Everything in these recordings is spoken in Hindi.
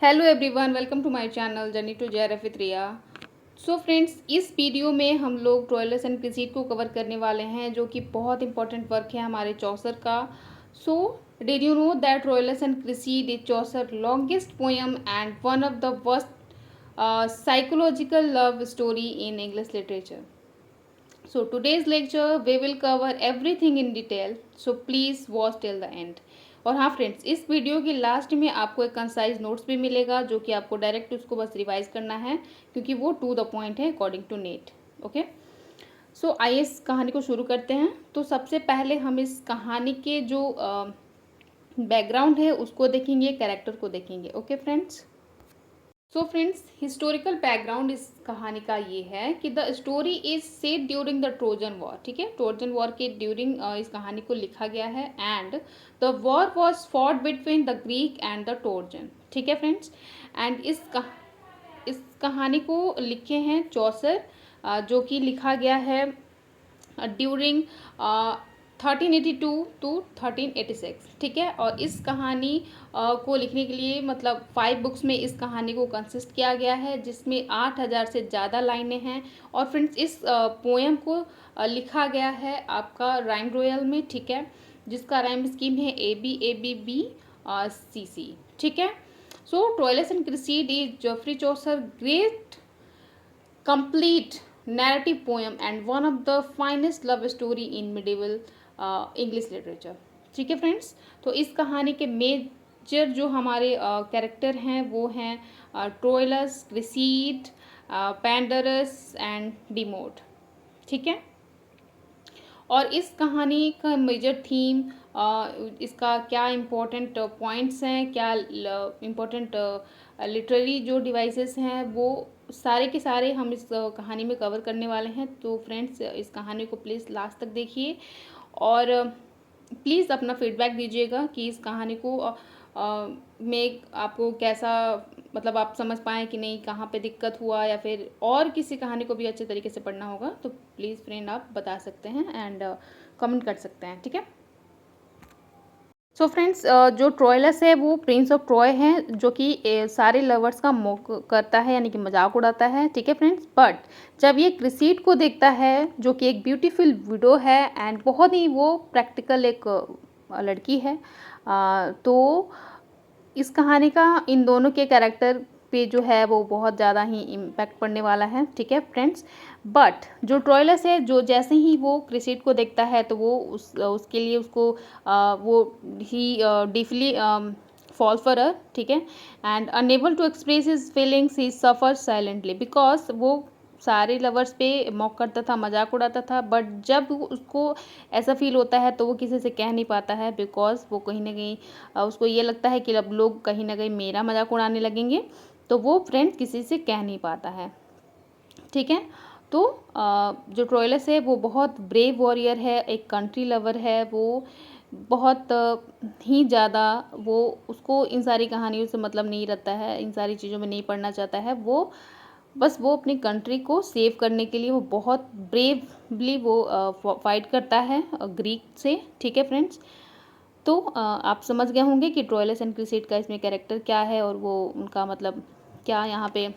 Hello everyone, welcome to my channel journey to JRF with Riya. So friends, इस वीडियो में हम लोग ट्रोइलस एंड क्रिसीड को कवर करने वाले हैं, जो कि बहुत इंपॉर्टेंट वर्क है हमारे चौसर का। So did you know that Troilus and Criseyde is Chaucer longest poem and one of the first psychological love story in English literature. So today's lecture we will cover everything in detail, so please watch till the end. और हाँ फ्रेंड्स, इस वीडियो के लास्ट में आपको एक कंसाइज नोट्स भी मिलेगा, जो कि आपको डायरेक्ट उसको बस रिवाइज करना है, क्योंकि वो टू द पॉइंट है अकॉर्डिंग टू नेट। ओके, सो आइए इस कहानी को शुरू करते हैं। तो सबसे पहले हम इस कहानी के जो बैकग्राउंड है उसको देखेंगे, कैरेक्टर को देखेंगे। Okay friends, so friends, historical background इस कहानी का ये है कि the story is set during the Trojan war. ठीक है, ट्रोजन वॉर के ड्यूरिंग इस कहानी को लिखा गया है। And the war was fought between the Greek and the Trojan. ठीक है फ्रेंड्स, एंड इस कहानी को लिखे हैं चौसर, जो कि लिखा गया है ड्यूरिंग 1382 टू 1386। ठीक है, और इस कहानी को लिखने के लिए मतलब 5 बुक्स में इस कहानी को कंसिस्ट किया गया है, जिसमें 8000 से ज़्यादा लाइनें हैं। और फ्रेंड्स, इस पोएम को लिखा गया है आपका राइम रॉयल में। ठीक है, जिसका राइम स्कीम है ABABB CC। ठीक है, so Troilus and Criseyde is Geoffrey Chaucer great complete narrative poem and one of the finest love story in medieval English literature। ठीक है फ्रेंड्स, तो इस कहानी के मेजर जो हमारे कैरेक्टर हैं वो हैं ट्रोइलस, क्रिसीड, पैंडरस एंड डिमोड। ठीक है, और इस कहानी का मेजर थीम, इसका क्या इम्पोर्टेंट पॉइंट्स हैं, क्या इम्पोर्टेंट लिटरेरी जो डिवाइसेस हैं, वो सारे के सारे हम इस कहानी में कवर करने वाले हैं। तो फ्रेंड्स, इस कहानी को प्लीज़ लास्ट तक देखिए और प्लीज़ अपना फीडबैक दीजिएगा कि इस कहानी को में आपको कैसा, मतलब आप समझ पाएँ कि नहीं, कहाँ पे दिक्कत हुआ, या फिर और किसी कहानी को भी अच्छे तरीके से पढ़ना होगा तो प्लीज़ फ्रेंड आप बता सकते हैं एंड कमेंट कर सकते हैं। ठीक है, सो फ्रेंड्स, जो ट्रोइलस है वो प्रिंस ऑफ ट्रॉय है, जो कि सारे लवर्स का मोक करता है, यानी कि मजाक उड़ाता है। ठीक है फ्रेंड्स, बट जब ये क्रिसीड को देखता है, जो कि एक ब्यूटीफुल विडो है एंड बहुत ही वो प्रैक्टिकल एक लड़की है, तो इस कहानी का इन दोनों के कैरेक्टर पे जो है वो बहुत ज़्यादा ही इम्पैक्ट पड़ने वाला है। ठीक है फ्रेंड्स, बट जो ट्रोइलस है, जो जैसे ही वो क्रिसीड को देखता है तो वो उसके लिए उसको वो ही डीपली फॉल फॉर हर। ठीक है, and unable to express his feelings he suffer silently, because वो सारे लवर्स पे मॉक करता था, मजाक उड़ाता था, बट जब उसको ऐसा फील होता है तो वो किसी से कह नहीं पाता है, बिकॉज वो कहीं ना कहीं उसको ये लगता है कि अब लोग कहीं ना कहीं मेरा मजाक उड़ाने लगेंगे, तो वो फ्रेंड किसी से कह नहीं पाता है। ठीक है, तो जो ट्रोइलस है वो बहुत ब्रेव वॉरियर है, एक कंट्री लवर है, वो बहुत ही ज़्यादा, वो उसको इन सारी कहानियों से मतलब नहीं रहता है, इन सारी चीज़ों में नहीं पढ़ना चाहता है, वो बस वो अपनी कंट्री को सेव करने के लिए वो बहुत ब्रेवली वो फाइट करता है ग्रीक से। ठीक है फ्रेंड्स, तो आप समझ गए होंगे कि ट्रोइलस एंड क्रिसीड का इसमें कैरेक्टर क्या है और वो उनका मतलब क्या यहाँ पे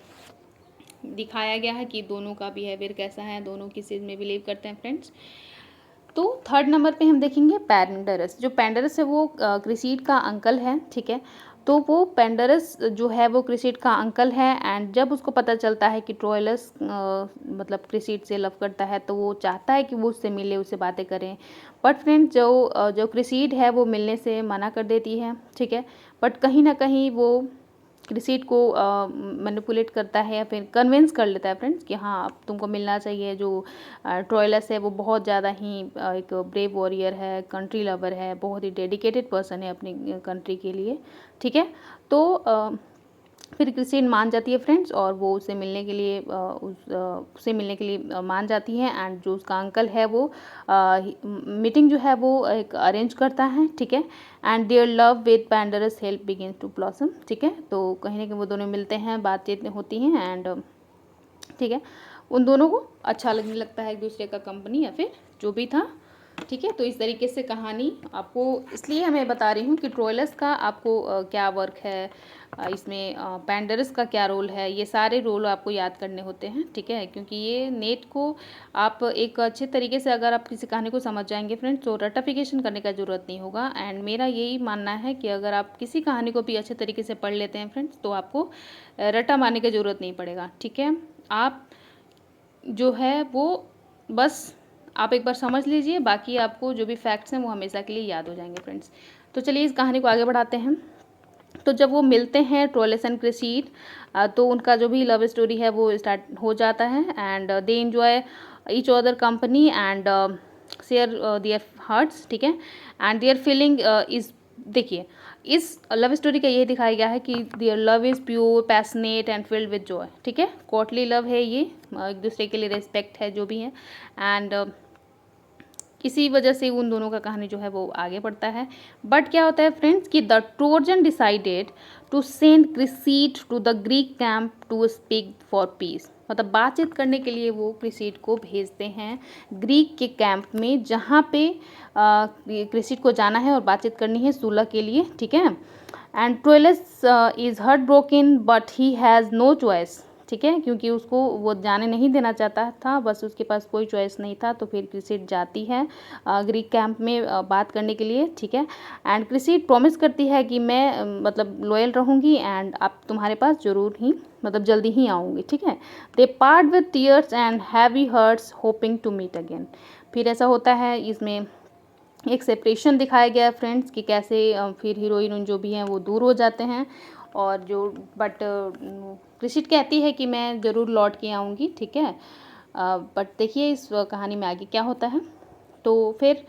दिखाया गया है कि दोनों का बिहेवियर कैसा है, दोनों किस चीज़ में बिलीव करते हैं फ्रेंड्स। तो थर्ड नंबर पे हम देखेंगे पैंडरस। जो पैंडरस है वो क्रिसीड का अंकल है। ठीक है, तो वो पैंडरस जो है वो क्रिसीड का अंकल है, एंड जब उसको पता चलता है कि ट्रोइलस मतलब क्रिसीड से लव करता है, तो वो चाहता है कि वो उससे मिले, उससे बातें करें, बट फ्रेंड जो क्रिसीड है वो मिलने से मना कर देती है। ठीक है, बट कहीं ना कहीं वो क्रिसीड को मैनिपुलेट करता है या फिर कन्विंस कर लेता है फ्रेंड्स कि हाँ अब तुमको मिलना चाहिए। जो ट्रोइलस है वो बहुत ज़्यादा ही एक ब्रेव वॉरियर है, कंट्री लवर है, बहुत ही डेडिकेटेड पर्सन है अपनी कंट्री के लिए। ठीक है, तो फिर क्रिसीड मान जाती है फ्रेंड्स, और वो उससे मिलने के लिए उससे मिलने के लिए मान जाती है, एंड जो उसका अंकल है वो मीटिंग जो है वो एक अरेंज करता है। ठीक है, and their love with Pandarus help begins to blossom. ठीक है, तो कहीं ना कहीं वो दोनों मिलते हैं, बातचीत होती हैं, एंड ठीक है, उन दोनों को अच्छा लगने लगता है एक दूसरे का कंपनी या फिर जो भी था। ठीक है। तो इस तरीके से कहानी आपको इसलिए मैं बता रही हूँ कि ट्रोइलस का आपको क्या वर्क है, इसमें पैंडरस का क्या रोल है, ये सारे रोल आपको याद करने होते हैं। ठीक है, क्योंकि ये नेट को आप एक अच्छे तरीके से अगर आप किसी कहानी को समझ जाएंगे फ्रेंड्स, तो रटाफिकेशन करने का ज़रूरत नहीं होगा। एंड मेरा यही मानना है कि अगर आप किसी कहानी को भी अच्छे तरीके से पढ़ लेते हैं फ्रेंड्स, तो आपको रटा मारने की ज़रूरत नहीं पड़ेगा। ठीक है, आप जो है वो बस आप एक बार समझ लीजिए, बाकी आपको जो भी फैक्ट्स हैं वो हमेशा के लिए याद हो जाएंगे फ्रेंड्स। तो चलिए इस कहानी को आगे बढ़ाते हैं। तो जब वो मिलते हैं ट्रोइलस एंड क्रेसीड, तो उनका जो भी लव स्टोरी है वो स्टार्ट हो जाता है। And they enjoy each other company and share their hearts. ठीक है, एंड देयर फीलिंग इज, देखिए इस लव स्टोरी का ये दिखाया गया है कि their love is pure, passionate and filled with Joy. ठीक है, कोर्टली लव है ये, एक दूसरे के लिए रेस्पेक्ट है जो भी है। एंड इसी वजह से उन दोनों का कहानी जो है वो आगे बढ़ता है। बट क्या होता है फ्रेंड्स कि the Trojan decided to send Criseyde to the Greek camp to speak for peace. मतलब बातचीत करने के लिए वो क्रिसीड को भेजते हैं ग्रीक के कैंप में, जहाँ पे क्रिसीड को जाना है और बातचीत करनी है सुलह के लिए। ठीक है, and Troilus is heart broken but he has no choice. ठीक है, क्योंकि उसको वो जाने नहीं देना चाहता था, बस उसके पास कोई चॉइस नहीं था। तो फिर क्रिसीड जाती है ग्रीक कैंप में बात करने के लिए। ठीक है, एंड क्रिसीड प्रॉमिस करती है कि मैं मतलब लॉयल रहूँगी एंड आप तुम्हारे पास ज़रूर ही मतलब जल्दी ही आऊँगी। ठीक है, they part with tears and heavy hearts hoping to meet again. फिर ऐसा होता है, इसमें एक सेपरेशन दिखाया गया है फ्रेंड्स कि कैसे फिर हीरोइन जो भी हैं वो दूर हो जाते हैं। और जो बट क्रिसीड कहती है कि मैं ज़रूर लौट के आऊँगी। ठीक है, बट देखिए इस कहानी में आगे क्या होता है। तो फिर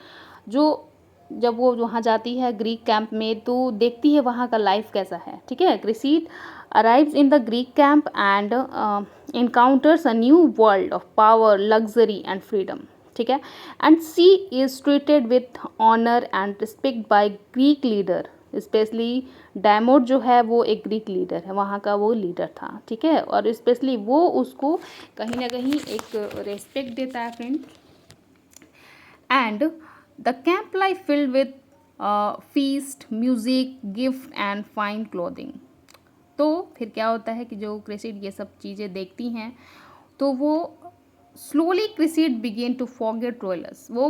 जो जब वो वहाँ जाती है ग्रीक कैंप में, तो देखती है वहाँ का लाइफ कैसा है। ठीक है, Criseyde arrives in the Greek camp and encounters a new world of power, luxury and freedom. ठीक है, and she is treated with honour and respect by Greek leader, specially Diomede जो है वो एक ग्रीक लीडर है, वहाँ का वो लीडर था। ठीक है, और स्पेशली वो उसको कहीं ना कहीं एक रेस्पेक्ट देता है friend. And the camp life filled with feast, music, gift and fine clothing. तो फिर क्या होता है कि जो क्रिसीड ये सब चीज़ें देखती हैं, तो वो slowly Criseyde begin to forget Troilus. वो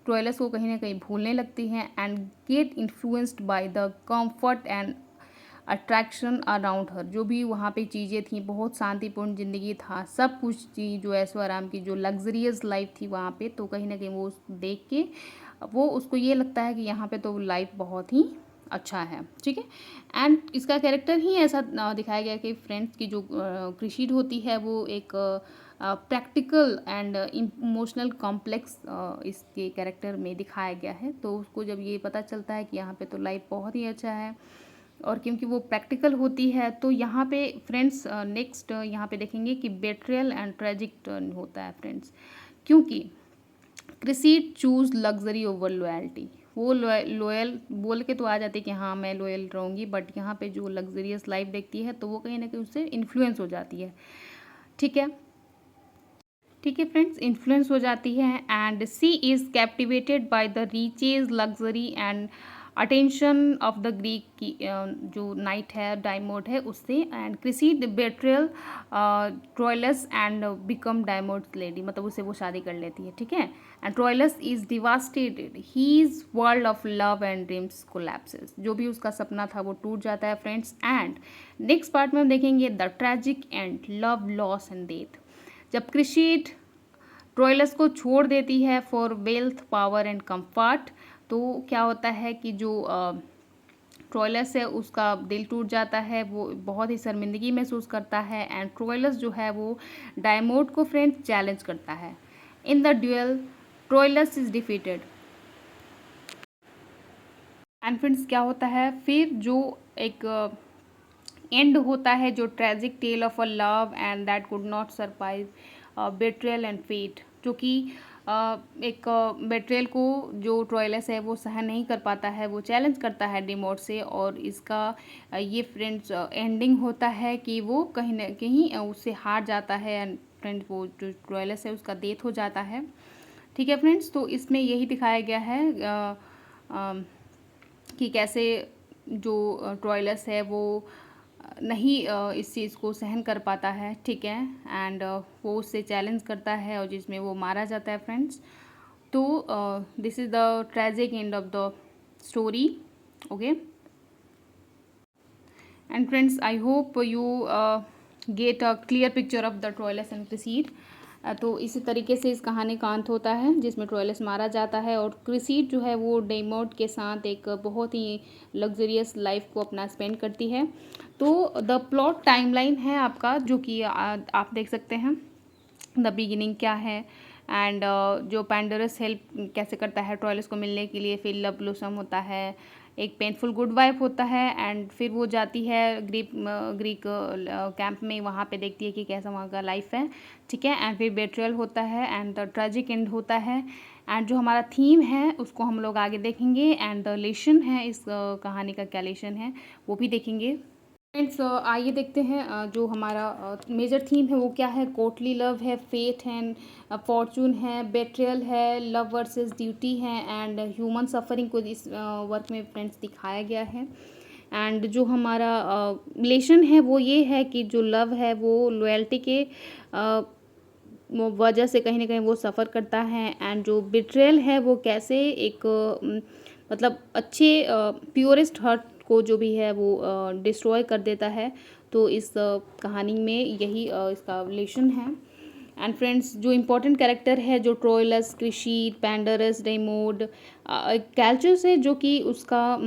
ट्रोइलस को कहीं ना कहीं भूलने लगती हैं and get influenced by the comfort and attraction around her. जो भी वहाँ पे चीज़ें थी, बहुत शांतिपूर्ण ज़िंदगी था, सब कुछ चीज़ जो ऐशो आराम की जो लग्जरियस लाइफ थी वहाँ पे, तो कहीं ना कहीं वो देख के वो उसको ये लगता है कि यहाँ पे तो लाइफ बहुत ही अच्छा है। ठीक है, एंड इसका कैरेक्टर ही ऐसा दिखाया गया कि फ्रेंड्स की जो क्रिसीड होती है वो एक प्रैक्टिकल एंड इमोशनल कॉम्प्लेक्स इसके कैरेक्टर में दिखाया गया है। तो उसको जब ये पता चलता है कि यहाँ पे तो लाइफ बहुत ही अच्छा है, और क्योंकि वो प्रैक्टिकल होती है, तो यहाँ पे फ्रेंड्स नेक्स्ट यहाँ पे देखेंगे कि बेट्रियल एंड ट्रेजिक टर्न होता है फ्रेंड्स, क्योंकि क्रिसीड चूज लग्जरी ओवर लॉयल्टी। वो लॉयल बोल के तो आ जाती है कि हाँ मैं लॉयल रहूँगी, बट यहाँ पे जो लग्जरियस लाइफ देखती है तो वो कहीं ना कहीं उससे इन्फ्लुएंस हो जाती है। ठीक है, ठीक है फ्रेंड्स, इन्फ्लुएंस हो जाती है and she is captivated by the riches, luxury and attention of the Greek की जो नाइट है, डायमोड है, उससे। And Criseyde betrayal Troilus and become Diomede's lady, मतलब उससे वो शादी कर लेती है। ठीक है, and Troilus is devastated, his world of love and dreams collapses. जो भी उसका सपना था वो टूट जाता है फ्रेंड्स। एंड नेक्स्ट पार्ट में हम देखेंगे the tragic and, love, loss and death. जब क्रिसीड ट्रोइलस को छोड़ देती है for wealth, power and comfort, तो क्या होता है कि जो ट्रोइलस है उसका दिल टूट जाता है, वो बहुत ही शर्मिंदगी महसूस करता है। एंड ट्रोइलस जो है वो डायमोड को फ्रेंड्स चैलेंज करता है। In the dual Troilus is defeated. And friends क्या होता है फिर, जो एक एंड होता है, जो tragic tale of a love and that could not survive betrayal and fate, जो कि एक बेट्रियल को जो ट्रोइलस है वो सहन नहीं कर पाता है, वो चैलेंज करता है डिमोड से। और इसका ये फ्रेंड्स एंडिंग होता है कि वो कहीं ना कहीं उससे हार जाता है एंड फ्रेंड्स वो जो ट्रोइलस है उसका डेथ हो जाता है। ठीक है फ्रेंड्स, तो इसमें यही दिखाया गया है कि कैसे जो ट्रोइलस है वो नहीं इस चीज़ को सहन कर पाता है, ठीक है, एंड वो उससे चैलेंज करता है और जिसमें वो मारा जाता है फ्रेंड्स। तो this is the tragic end of the story, okay. And friends, I hope you get a clear picture of the Troilus and Criseyde. तो इसी तरीके से इस कहानी का अंत होता है जिसमें ट्रोइलस मारा जाता है और क्रिसीड जो है वो डेमोड के साथ एक बहुत ही लग्जरियस लाइफ को अपना स्पेंड करती है। तो द प्लॉट टाइमलाइन है आपका, जो कि आप देख सकते हैं द बिगिनिंग क्या है, एंड जो पैंडोरस हेल्प कैसे करता है ट्रोइलस को मिलने के लिए, फिर लव ब्लॉसम होता है, एक पेनफुल गुड वाइफ होता है, एंड फिर वो जाती है ग्रीक कैंप में, वहाँ पे देखती है कि कैसा वहाँ का लाइफ है, ठीक है, एंड फिर बेट्रियल होता है एंड द ट्रेजिक एंड होता है। एंड जो हमारा थीम है उसको हम लोग आगे देखेंगे, एंड द लेसन है इस कहानी का, क्या लेसन है वो भी देखेंगे। फ्रेंड्स, आइए देखते हैं जो हमारा मेजर थीम है वो क्या है। कोर्टली लव है, फेट है, फॉर्चून है, बेट्रियल है, लव वर्सेस ड्यूटी है, एंड ह्यूमन सफरिंग को इस वर्क में फ्रेंड्स दिखाया गया है। एंड जो हमारा रिलेशन है वो ये है कि जो लव है वो लॉयल्टी के वजह से कहीं ना कहीं वो सफ़र करता है, एंड जो बिट्रेयल है वो कैसे एक मतलब अच्छे प्योरेस्ट हार्ट को जो भी है वो डिस्ट्रॉय कर देता है। तो इस कहानी में यही इसका रिलेशन है। एंड फ्रेंड्स, जो इम्पोर्टेंट कैरेक्टर है जो ट्रोइलस, क्रिशीड, पैंडरस, डेमोड, कैल्चस है जो कि उसका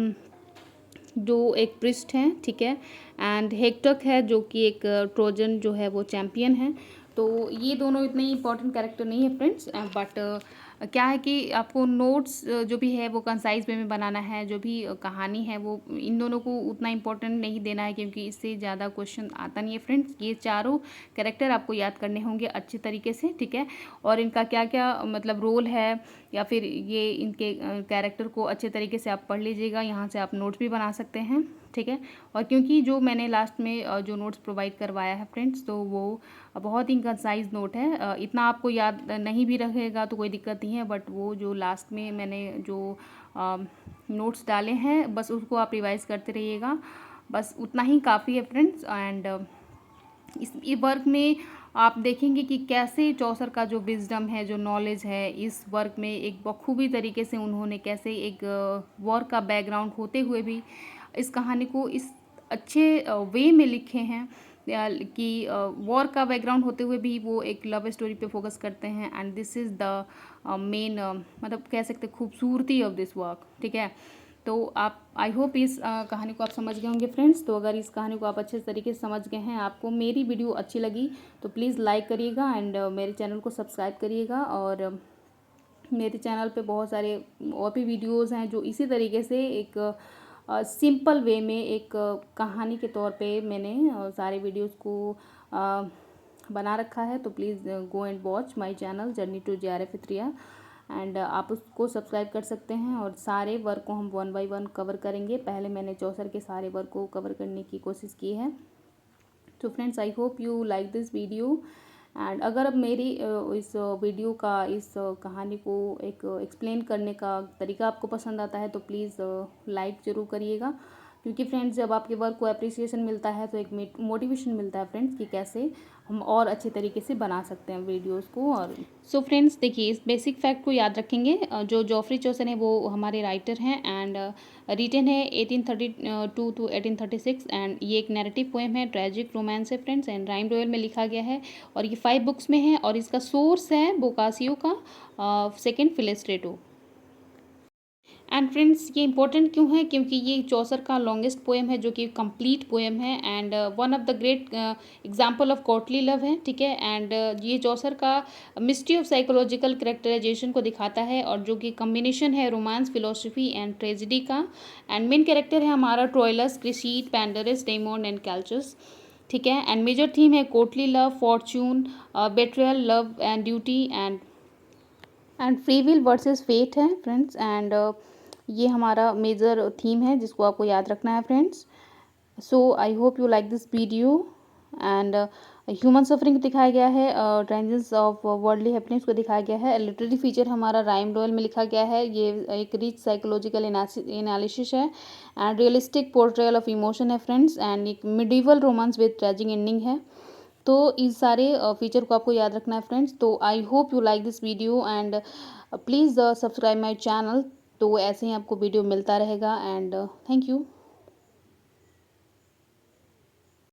जो एक प्रिस्ट है, ठीक है, एंड हेक्टक है जो कि एक ट्रोजन जो है वो चैम्पियन है। तो ये दोनों इतने इंपॉर्टेंट कैरेक्टर नहीं है फ्रेंड्स, बट क्या है कि आपको नोट्स जो भी है वो कंसाइज वे में बनाना है। जो भी कहानी है वो इन दोनों को उतना इम्पोर्टेंट नहीं देना है, क्योंकि इससे ज़्यादा क्वेश्चन आता नहीं है फ्रेंड्स। ये चारों कैरेक्टर आपको याद करने होंगे अच्छे तरीके से, ठीक है, और इनका क्या क्या मतलब रोल है, या फिर ये इनके कैरेक्टर को अच्छे तरीके से आप पढ़ लीजिएगा। यहाँ से आप नोट्स भी बना सकते हैं, ठीक है। और क्योंकि जो मैंने लास्ट में जो नोट्स प्रोवाइड करवाया है फ्रेंड्स, तो वो बहुत ही कंसाइज नोट है, इतना आपको याद नहीं भी रखेगा तो कोई दिक्कत नहीं है, बट वो जो लास्ट में मैंने जो नोट्स डाले हैं बस उसको आप रिवाइज करते रहिएगा, बस उतना ही काफ़ी है फ्रेंड्स। एंड इस वर्क में आप देखेंगे कि कैसे चौसर का जो विजडम है, जो नॉलेज है, इस वर्क में एक बखूबी तरीके से उन्होंने कैसे एक वॉर का बैकग्राउंड होते हुए भी इस कहानी को इस अच्छे वे में लिखे हैं कि वॉर का बैकग्राउंड होते हुए भी वो एक लव स्टोरी पे फोकस करते हैं। And this is the main मतलब कह सकते खूबसूरती ऑफ दिस वर्क, ठीक है। तो आप आई होप इस कहानी को आप समझ गए होंगे फ्रेंड्स। तो अगर इस कहानी को आप अच्छे तरीके से समझ गए हैं, आपको मेरी वीडियो अच्छी लगी तो प्लीज़ लाइक करिएगा, एंड मेरे चैनल को सब्सक्राइब करिएगा। और मेरे चैनल पे बहुत सारे और भी वीडियोस हैं जो इसी तरीके से एक सिंपल वे में एक कहानी के तौर पे मैंने सारे वीडियोस को बना रखा है। तो please go and watch my channel journey to JRF त्रिया, एंड आप उसको सब्सक्राइब कर सकते हैं। और सारे वर्क को हम 1 बाय 1 कवर करेंगे। पहले मैंने चौसर के सारे वर्क को कवर करने की कोशिश की है। तो friends, I hope you like this video, and अगर अब मेरी इस वीडियो का, इस कहानी को एक एक्सप्लेन करने का तरीका आपको पसंद आता है तो प्लीज़ लाइक ज़रूर करिएगा, क्योंकि फ्रेंड्स जब आपके वर्क को अप्रिसिएशन मिलता है तो एक मोटिवेशन मिलता है फ्रेंड्स कि कैसे हम और अच्छे तरीके से बना सकते हैं वीडियोस को। और सो फ्रेंड्स देखिए, इस बेसिक फैक्ट को याद रखेंगे, जो जॉफ्री चौसर है वो हमारे राइटर हैं, एंड रिटन है 1832 टू 1836, एंड ये एक नैरेटिव पोएम है, ट्रेजिक रोमांस है फ्रेंड्स, एंड राइम रॉयल में लिखा गया है, और ये 5 बुक्स में है, और इसका सोर्स है बोकासियो का सेकेंड फिलिस्ट्रेटो। एंड फ्रेंड्स, ये इंपॉर्टेंट क्यों है, क्योंकि ये चौसर का लॉन्गेस्ट पोएम है, जो कि कंप्लीट पोएम है, and one of the great example of courtly love है, ठीक है। एंड ये चौसर का मिस्ट्री ऑफ साइकोलॉजिकल करेक्टराइजेशन को दिखाता है, और जो कि कम्बिनेशन है रोमांस, फिलोसफी एंड ट्रेजिडी का। एंड मेन कैरेक्टर है हमारा Troilus, Criseyde, Pandarus, Diomede and Calchas, ठीक है। एंड मेजर थीम है courtly love, fortune, betrayal, love and duty, and free will versus fate है फ्रेंड्स। एंड ये हमारा मेजर थीम है जिसको आपको याद रखना है friends. So I hope you like this video, and human suffering दिखाया गया है, ट्रेंजेस ऑफ वर्ल्डली हैप्पीनेस को दिखाया गया है। लिटरेरी फीचर हमारा राइम रोयल में लिखा गया है। ये एक रिच साइकोलॉजिकल एनालिसिस है and realistic portrayal of emotion है फ्रेंड्स, एंड एक medieval romance with tragic ending है। तो इस सारे फीचर को आपको याद रखना है फ्रेंड्स। तो आई hope you like this video and please subscribe my channel. तो ऐसे ही आपको वीडियो मिलता रहेगा एंड थैंक यू।